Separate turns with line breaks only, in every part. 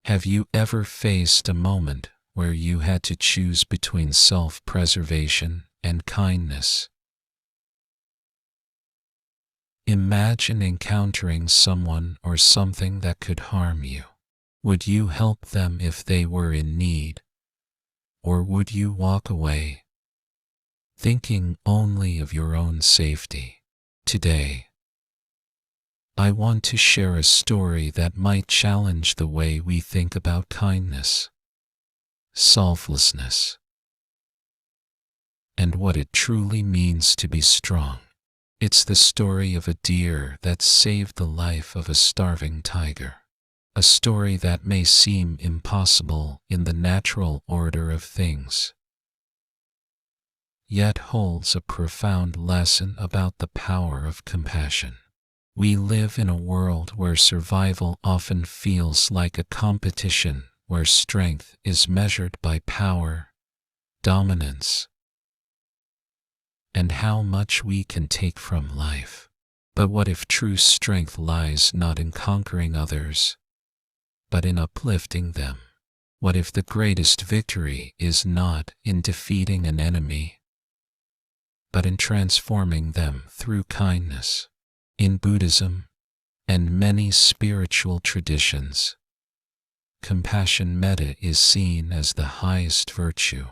Have you ever faced a moment where you had to choose between self-preservation and kindness? Imagine encountering someone or something that could harm you. Would you help them if they were in need? Or would you walk away, thinking only of your own safety? Today, I want to share a story that might challenge the way we think about kindness, selflessness, and what it truly means to be strong. It's the story of a deer that saved the life of a starving tiger. A story that may seem impossible in the natural order of things, yet holds a profound lesson about the power of compassion. We live in a world where survival often feels like a competition, where strength is measured by power, dominance, and how much we can take from life. But what if true strength lies not in conquering others, but in uplifting them? What if the greatest victory is not in defeating an enemy, but in transforming them through kindness? In Buddhism and many spiritual traditions, compassion metta is seen as the highest virtue.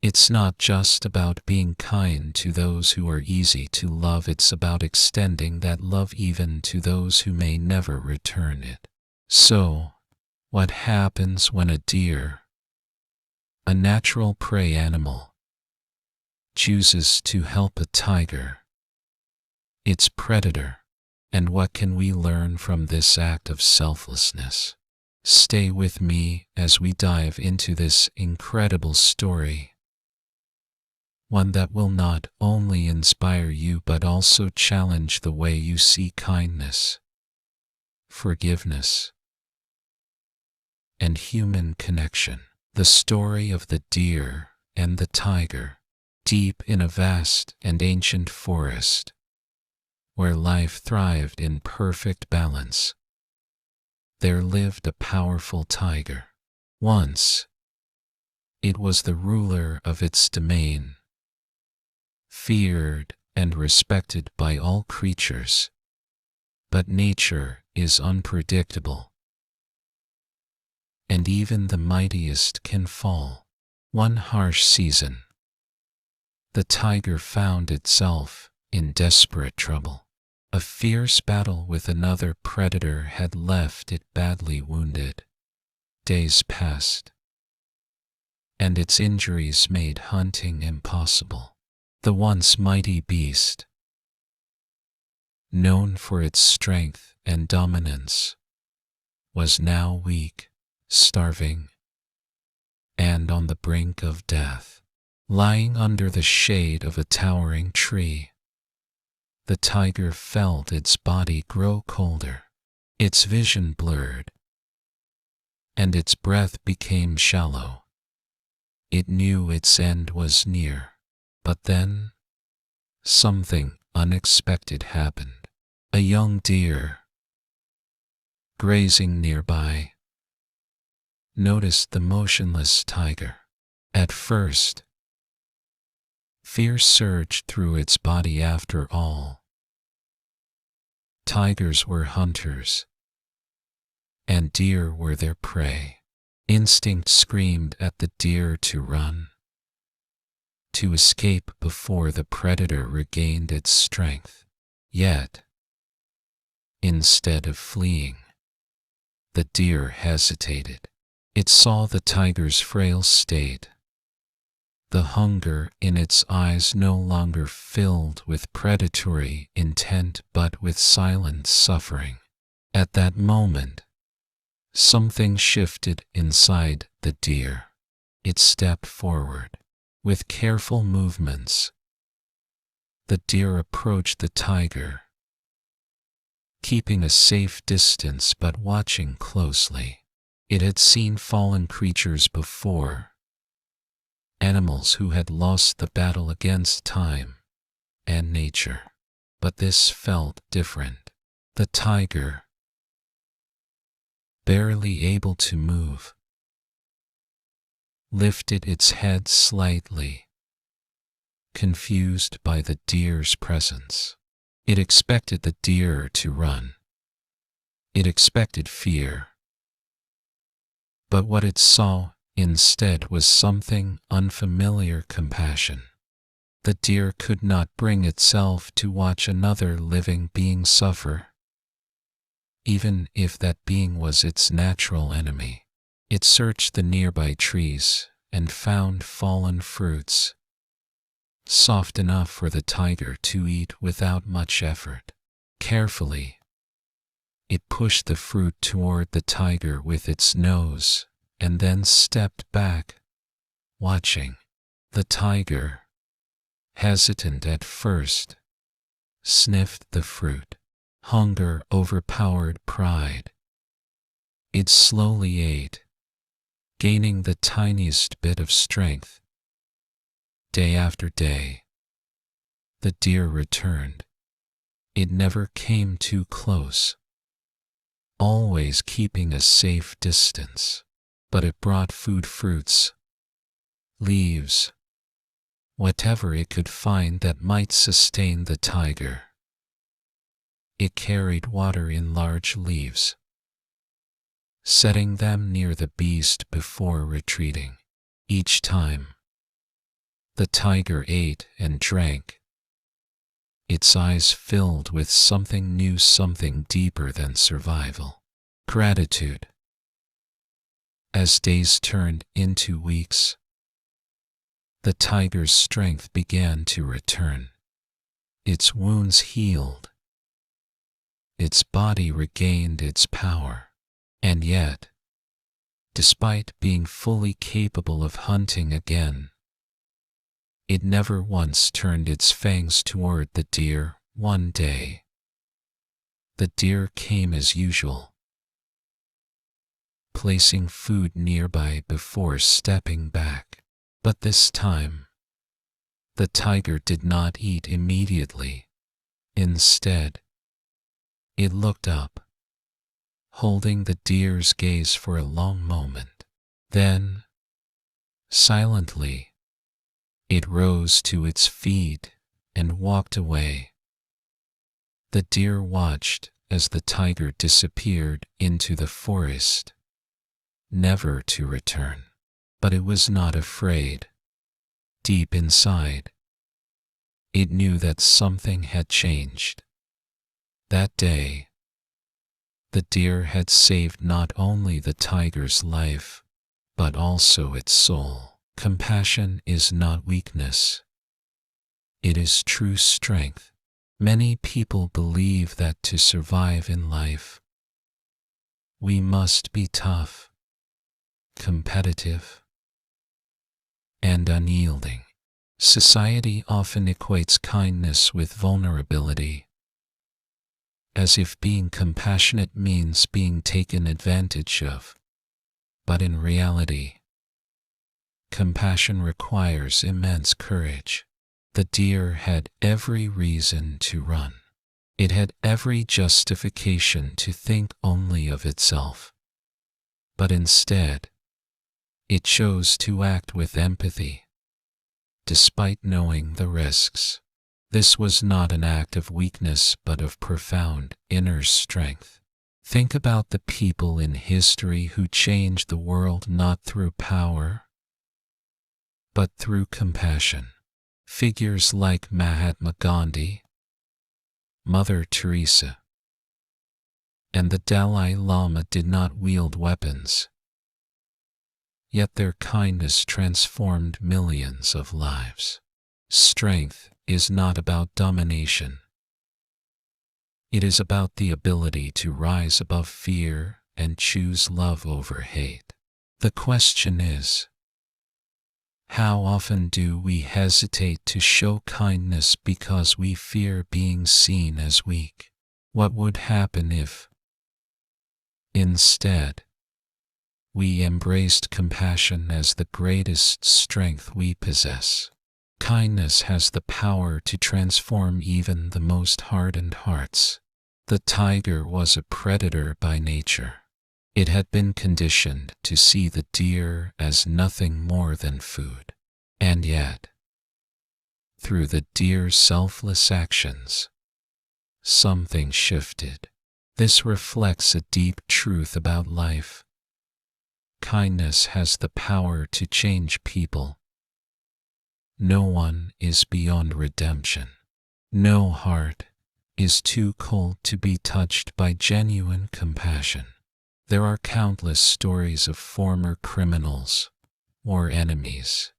It's not just about being kind to those who are easy to love, it's about extending that love even to those who may never return it. So, what happens when a deer, a natural prey animal, chooses to help a tiger, its predator? And what can we learn from this act of selflessness? Stay with me as we dive into this incredible story, one that will not only inspire you but also challenge the way you see kindness, forgiveness, and human connection. The story of the deer and the tiger. Deep in a vast and ancient forest, where life thrived in perfect balance, there lived a powerful tiger. Once, it was the ruler of its domain, feared and respected by all creatures. But nature is unpredictable, and even the mightiest can fall. One harsh season, the tiger found itself in desperate trouble. A fierce battle with another predator had left it badly wounded. Days passed, and its injuries made hunting impossible. The once mighty beast, known for its strength and dominance, was now weak, starving, and on the brink of death. Lying under the shade of a towering tree, the tiger felt its body grow colder, its vision blurred, and its breath became shallow. It knew its end was near. But then, something unexpected happened. A young deer, grazing nearby, noticed the motionless tiger. At first, fear surged through its body. After all, tigers were hunters, and deer were their prey. Instinct screamed at the deer to run, to escape before the predator regained its strength. Yet, instead of fleeing, the deer hesitated. It saw the tiger's frail state, the hunger in its eyes no longer filled with predatory intent but with silent suffering. At that moment, something shifted inside the deer. It stepped forward. With careful movements, the deer approached the tiger, keeping a safe distance but watching closely. It had seen fallen creatures before, animals who had lost the battle against time and nature. But this felt different. The tiger, barely able to move, lifted its head slightly, confused by the deer's presence. It expected the deer to run. It expected fear. But what it saw instead was something unfamiliar: compassion. The deer could not bring itself to watch another living being suffer, even if that being was its natural enemy. It searched the nearby trees and found fallen fruits, soft enough for the tiger to eat without much effort. Carefully, it pushed the fruit toward the tiger with its nose and then stepped back, watching. The tiger, hesitant at first, sniffed the fruit. Hunger overpowered pride. It slowly ate, gaining the tiniest bit of strength. Day after day, the deer returned. It never came too close, always keeping a safe distance. But it brought food: fruits, leaves, whatever it could find that might sustain the tiger. It carried water in large leaves, setting them near the beast before retreating. Each time, the tiger ate and drank, its eyes filled with something new, something deeper than survival: gratitude. As days turned into weeks, the tiger's strength began to return. Its wounds healed. Its body regained its power. And yet, despite being fully capable of hunting again, it never once turned its fangs toward the deer. One day, the deer came as usual, placing food nearby before stepping back. But this time, the tiger did not eat immediately. Instead, it looked up, holding the deer's gaze for a long moment. Then, silently, it rose to its feet and walked away. The deer watched as the tiger disappeared into the forest, never to return. But it was not afraid. Deep inside, it knew that something had changed. That day, the deer had saved not only the tiger's life, but also its soul. Compassion is not weakness. It is true strength. Many people believe that to survive in life, we must be tough, competitive, and unyielding. Society often equates kindness with vulnerability, as if being compassionate means being taken advantage of. But in reality, compassion requires immense courage. The deer had every reason to run. It had every justification to think only of itself. But instead, it chose to act with empathy, despite knowing the risks. This was not an act of weakness but of profound inner strength. Think about the people in history who changed the world not through power, but through compassion. Figures like Mahatma Gandhi, Mother Teresa, and the Dalai Lama did not wield weapons, yet their kindness transformed millions of lives. Strength is not about domination. It is about the ability to rise above fear and choose love over hate. The question is, how often do we hesitate to show kindness because we fear being seen as weak? What would happen if, instead, we embraced compassion as the greatest strength we possess? Kindness has the power to transform even the most hardened hearts. The tiger was a predator by nature. It had been conditioned to see the deer as nothing more than food. And yet, through the deer's selfless actions, something shifted. This reflects a deep truth about life. Kindness has the power to change people. No one is beyond redemption. No heart is too cold to be touched by genuine compassion. There are countless stories of former criminals or enemies,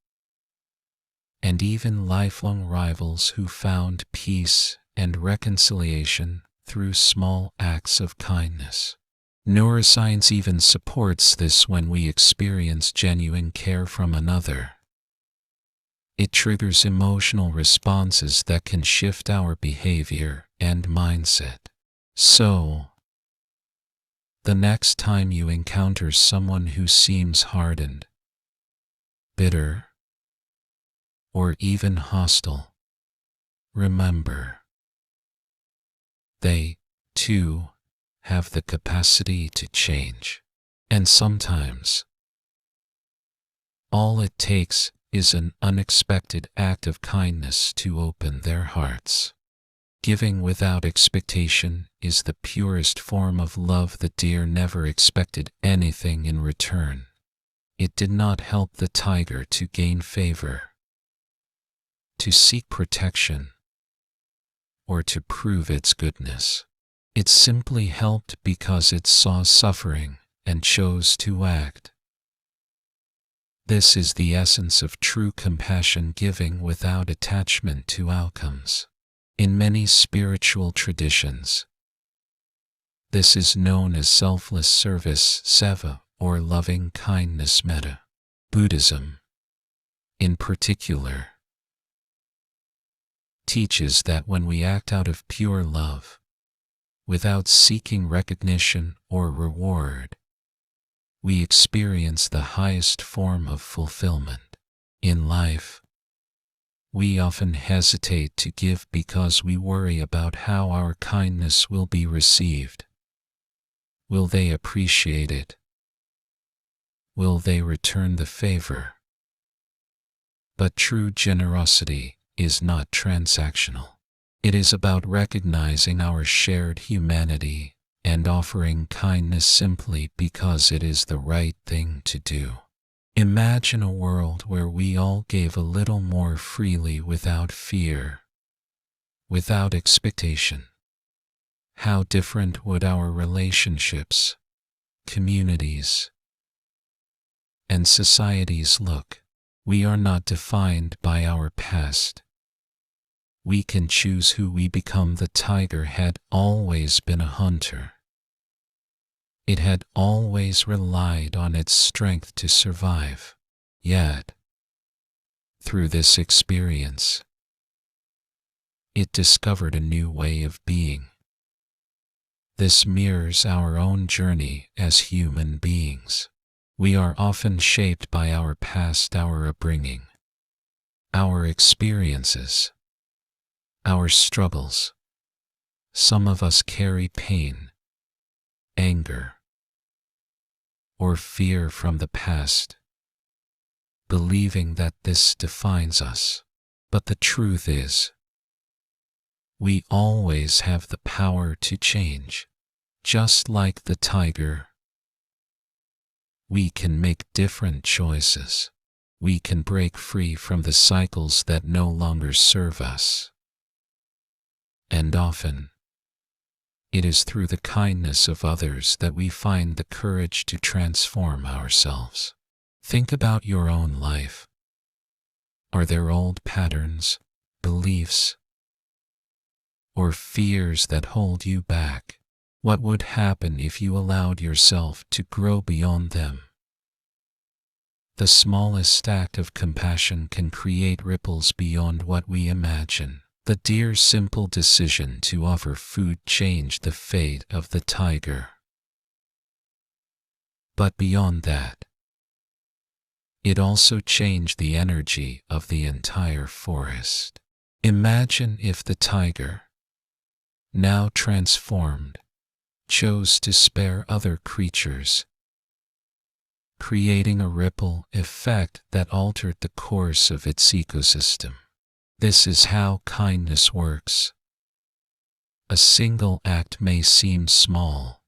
and even lifelong rivals who found peace and reconciliation through small acts of kindness. Neuroscience even supports this. When we experience genuine care from another, it triggers emotional responses that can shift our behavior and mindset. So, the next time you encounter someone who seems hardened, bitter, or even hostile, remember, they, too, have the capacity to change. And sometimes, all it takes is an unexpected act of kindness to open their hearts. Giving without expectation is the purest form of love. The deer never expected anything in return. It did not help the tiger to gain favor, to seek protection, or to prove its goodness. It simply helped because it saw suffering and chose to act. This is the essence of true compassion, giving without attachment to outcomes. In many spiritual traditions, this is known as selfless service, seva, or loving kindness, metta. Buddhism, in particular, teaches that when we act out of pure love, without seeking recognition or reward, we experience the highest form of fulfillment. In life, we often hesitate to give because we worry about how our kindness will be received. Will they appreciate it? Will they return the favor? But true generosity is not transactional. It is about recognizing our shared humanity and offering kindness simply because it is the right thing to do. Imagine a world where we all gave a little more freely, without fear, without expectation. How different would our relationships, communities, and societies look? We are not defined by our past. We can choose who we become. The tiger had always been a hunter. It had always relied on its strength to survive. Yet, through this experience, it discovered a new way of being. This mirrors our own journey as human beings. We are often shaped by our past, our upbringing, our experiences, our struggles. Some of us carry pain, anger, or fear from the past, believing that this defines us. But the truth is, we always have the power to change. Just like the tiger, we can make different choices. We can break free from the cycles that no longer serve us. And often, it is through the kindness of others that we find the courage to transform ourselves. Think about your own life. Are there old patterns, beliefs, or fears that hold you back? What would happen if you allowed yourself to grow beyond them? The smallest act of compassion can create ripples beyond what we imagine. The deer's simple decision to offer food changed the fate of the tiger. But beyond that, it also changed the energy of the entire forest. Imagine if the tiger, now transformed, chose to spare other creatures, creating a ripple effect that altered the course of its ecosystem. This is how kindness works. A single act may seem small,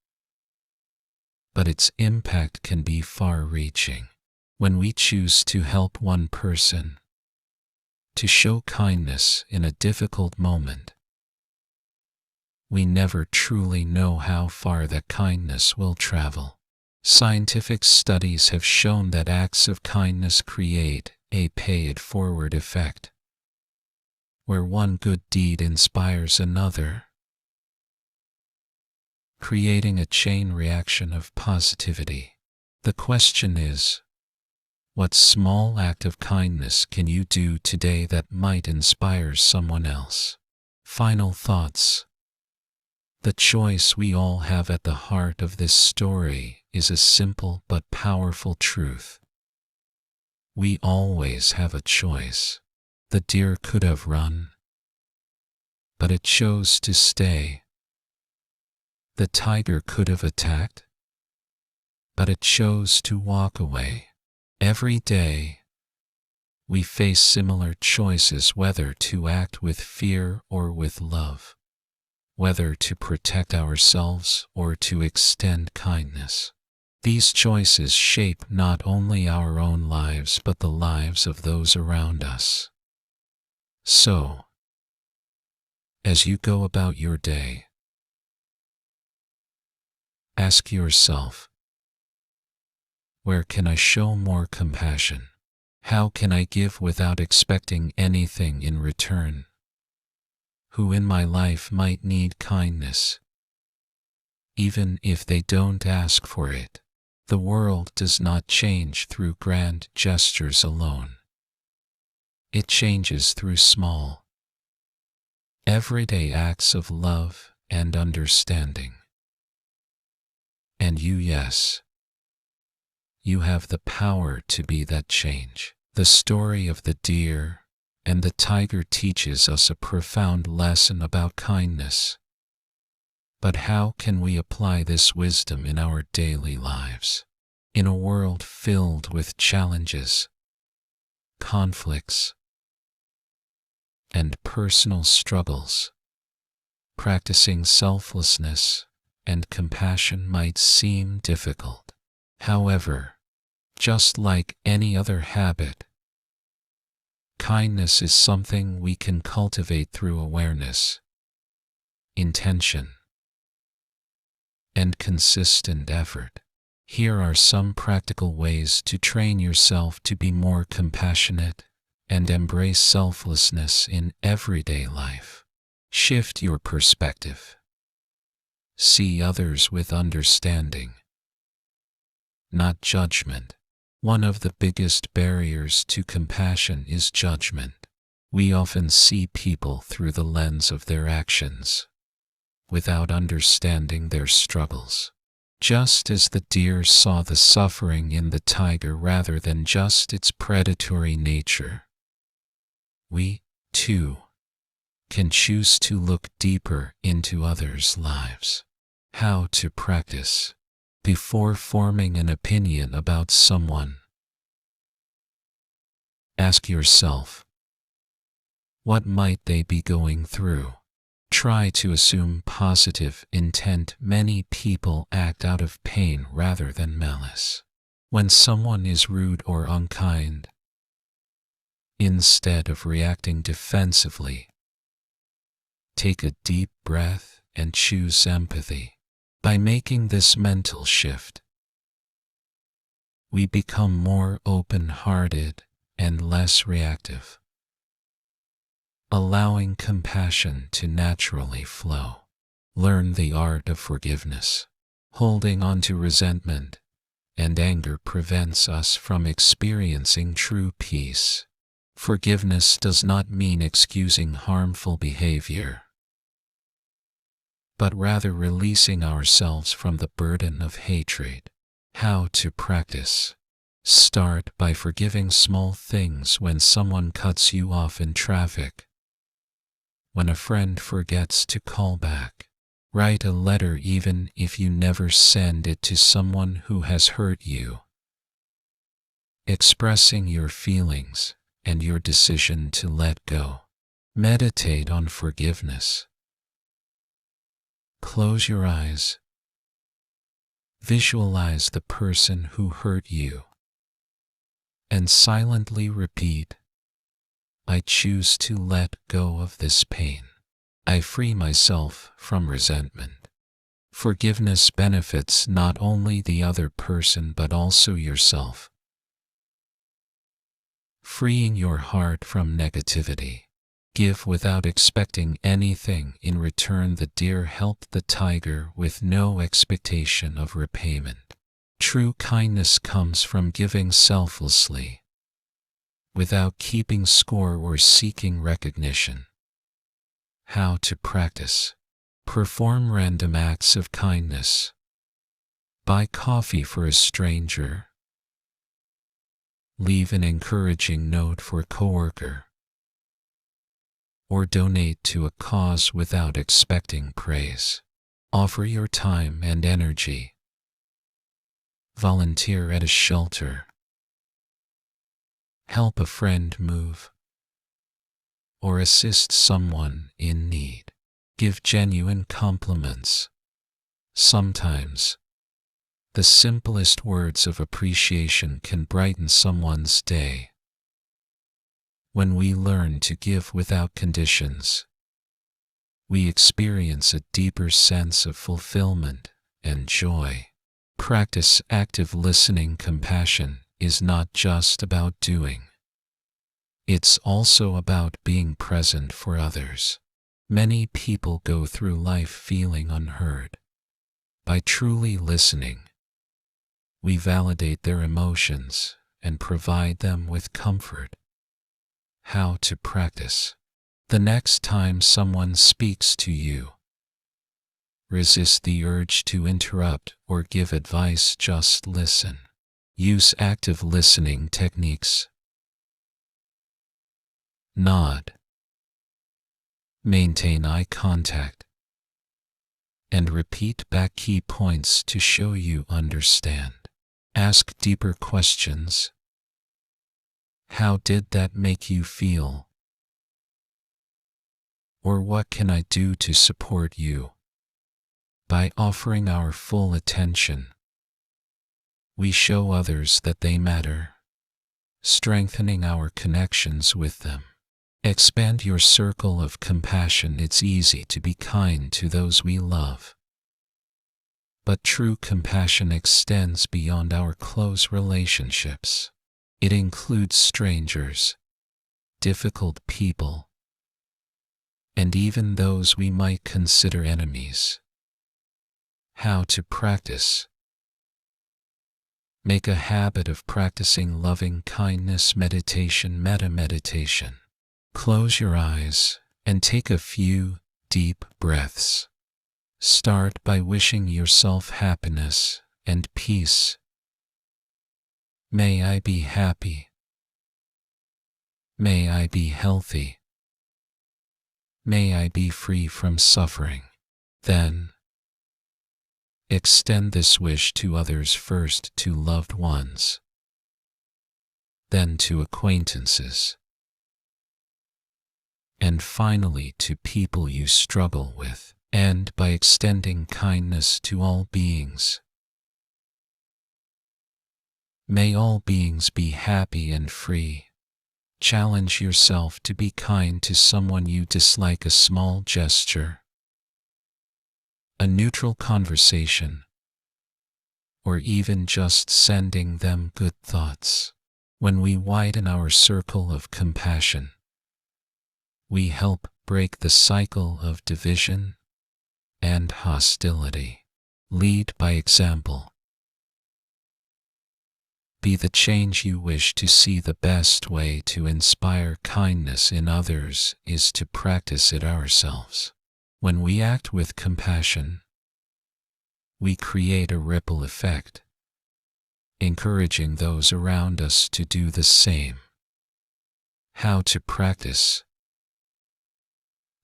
but its impact can be far-reaching. When we choose to help one person, to show kindness in a difficult moment, we never truly know how far that kindness will travel. Scientific studies have shown that acts of kindness create a pay-it-forward effect, where one good deed inspires another, creating a chain reaction of positivity. The question is, what small act of kindness can you do today that might inspire someone else? Final thoughts. The choice we all have at the heart of this story is a simple but powerful truth. We always have a choice. The deer could have run, but it chose to stay. The tiger could have attacked, but it chose to walk away. Every day, we face similar choices, whether to act with fear or with love, whether to protect ourselves or to extend kindness. These choices shape not only our own lives but the lives of those around us. So, as you go about your day, ask yourself, where can I show more compassion? How can I give without expecting anything in return? Who in my life might need kindness, even if they don't ask for it? The world does not change through grand gestures alone. It changes through small, everyday acts of love and understanding. And yes, you have the power to be that change. The story of the deer and the tiger teaches us a profound lesson about kindness. But how can we apply this wisdom in our daily lives? In a world filled with challenges, conflicts, and personal struggles, practicing selflessness and compassion might seem difficult. However, just like any other habit, kindness is something we can cultivate through awareness, intention, and consistent effort. Here are some practical ways to train yourself to be more compassionate and embrace selflessness in everyday life. Shift your perspective. See others with understanding, not judgment. One of the biggest barriers to compassion is judgment. We often see people through the lens of their actions, without understanding their struggles. Just as the deer saw the suffering in the tiger rather than just its predatory nature, we, too, can choose to look deeper into others' lives. How to practice. Before forming an opinion about someone, ask yourself, what might they be going through? Try to assume positive intent. Many people act out of pain rather than malice. When someone is rude or unkind, instead of reacting defensively, take a deep breath and choose empathy. By making this mental shift, we become more open-hearted and less reactive, allowing compassion to naturally flow. Learn the art of forgiveness. Holding on to resentment and anger prevents us from experiencing true peace. Forgiveness does not mean excusing harmful behavior, but rather releasing ourselves from the burden of hatred. How to practice. Start by forgiving small things. When someone cuts you off in traffic, when a friend forgets to call back, Write a letter even if you never send it to someone who has hurt you, expressing your feelings and your decision to let go. Meditate on forgiveness. Close your eyes. Visualize the person who hurt you, and silently repeat, I choose to let go of this pain. I free myself from resentment. Forgiveness benefits not only the other person but also yourself, freeing your heart from negativity. Give without expecting anything in return. The deer helped the tiger with no expectation of repayment. True kindness comes from giving selflessly, without keeping score or seeking recognition. How to practice. Perform random acts of kindness. Buy coffee for a stranger. Leave an encouraging note for a coworker. Or donate to a cause without expecting praise. Offer your time and energy. Volunteer at a shelter. Help a friend move, or assist someone in need. Give genuine compliments. Sometimes, the simplest words of appreciation can brighten someone's day. When we learn to give without conditions, we experience a deeper sense of fulfillment and joy. Practice active listening. Compassion is not just about doing. It's also about being present for others. Many people go through life feeling unheard. By truly listening, we validate their emotions and provide them with comfort. How to practice. The next time someone speaks to you, resist the urge to interrupt or give advice. Just listen. Use active listening techniques. Nod. Maintain eye contact. And repeat back key points to show you understand. Ask deeper questions. How did that make you feel? Or what can I do to support you? By offering our full attention, we show others that they matter, strengthening our connections with them. Expand your circle of compassion. It's easy to be kind to those we love, but true compassion extends beyond our close relationships. It includes strangers, difficult people, and even those we might consider enemies. How to practice. Make a habit of practicing loving kindness meditation. Meditation. Close your eyes and take a few deep breaths. Start by wishing yourself happiness and peace. May I be happy. May I be healthy. May I be free from suffering. Then, extend this wish to others, first to loved ones, then to acquaintances, and finally to people you struggle with. End by extending kindness to all beings. May all beings be happy and free. Challenge yourself to be kind to someone you dislike. A small gesture, a neutral conversation, or even just sending them good thoughts. When we widen our circle of compassion, we help break the cycle of division and hostility. Lead by example. Be the change you wish to see. The best way to inspire kindness in others is to practice it ourselves. When we act with compassion, we create a ripple effect, encouraging those around us to do the same. How to practice.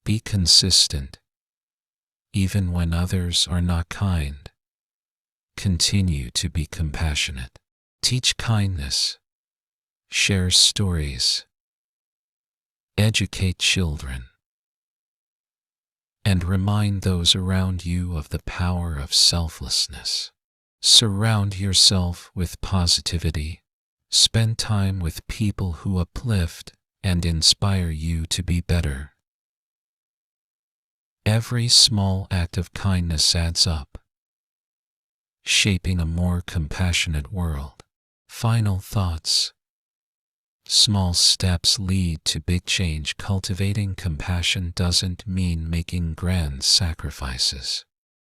Be consistent. even when others are not kind. Continue to be compassionate. Teach kindness. Share stories. Educate children. And remind those around you of the power of selflessness. Surround yourself with positivity. Spend time with people who uplift and inspire you to be better. Every small act of kindness adds up, shaping a more compassionate world. Final thoughts. Small steps lead to big change. Cultivating compassion doesn't mean making grand sacrifices.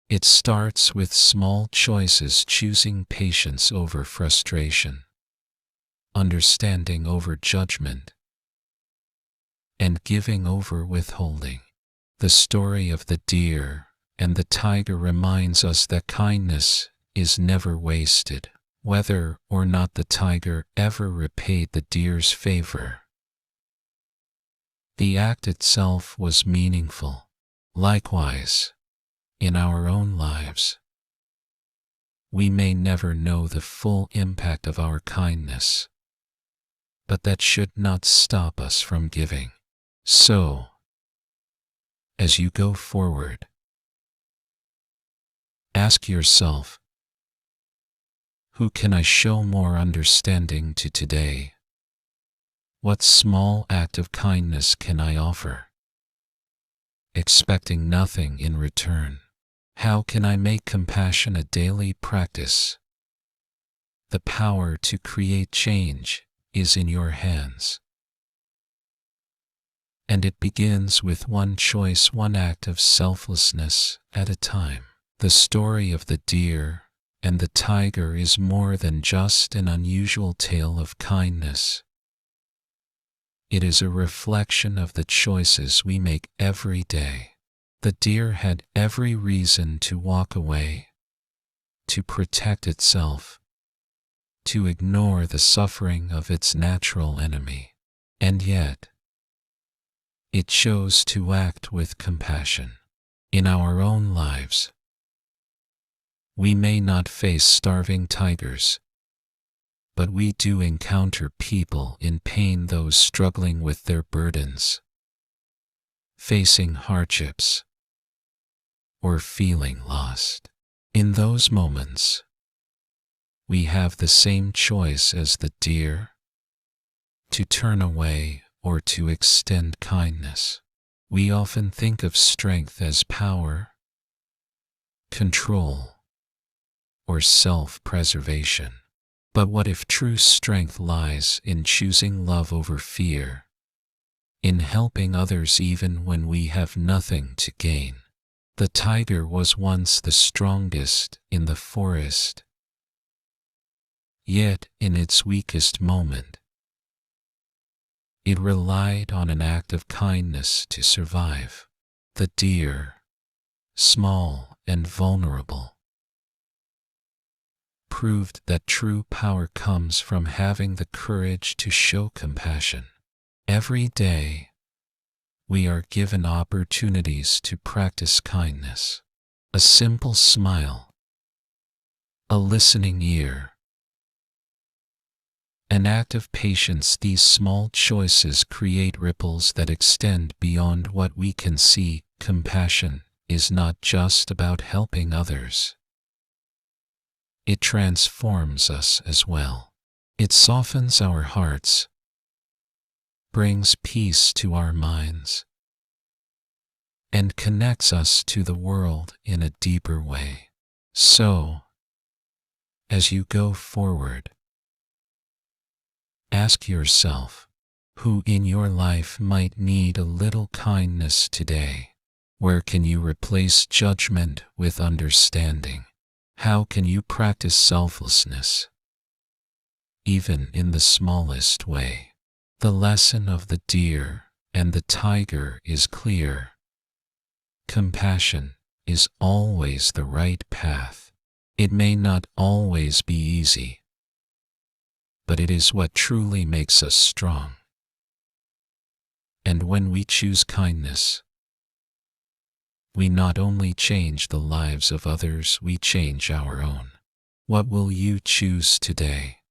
It starts with small choices, choosing patience over frustration, understanding over judgment, and giving over withholding. The story of the deer and the tiger reminds us that kindness is never wasted. Whether or not the tiger ever repaid the deer's favor, the act itself was meaningful. Likewise, in our own lives, we may never know the full impact of our kindness, but that should not stop us from giving. So, as you go forward, ask yourself, who can I show more understanding to today? What small act of kindness can I offer, expecting nothing in return? How can I make compassion a daily practice? The power to create change is in your hands. And it begins with one choice, one act of selflessness at a time. The story of the deer and the tiger is more than just an unusual tale of kindness. It is a reflection of the choices we make every day. The deer had every reason to walk away, to protect itself, to ignore the suffering of its natural enemy. And yet, it chose to act with compassion. In our own lives, we may not face starving tigers, but we do encounter people in pain, those struggling with their burdens, facing hardships, or feeling lost. In those moments, we have the same choice as the deer, to turn away or to extend kindness. We often think of strength as power, control, or self-preservation. But what if true strength lies in choosing love over fear, in helping others even when we have nothing to gain? The tiger was once the strongest in the forest, yet in its weakest moment, it relied on an act of kindness to survive. The deer, small and vulnerable, proved that true power comes from having the courage to show compassion. Every day, we are given opportunities to practice kindness. A simple smile, a listening ear, an act of patience. These small choices create ripples that extend beyond what we can see. Compassion is not just about helping others. It transforms us as well. It softens our hearts, brings peace to our minds, and connects us to the world in a deeper way. So, as you go forward, ask yourself, who in your life might need a little kindness today? Where can you replace judgment with understanding? How can you practice selflessness, even in the smallest way? The lesson of the deer and the tiger is clear. Compassion is always the right path. It may not always be easy, but it is what truly makes us strong. And when we choose kindness, we not only change the lives of others, we change our own. What will you choose today?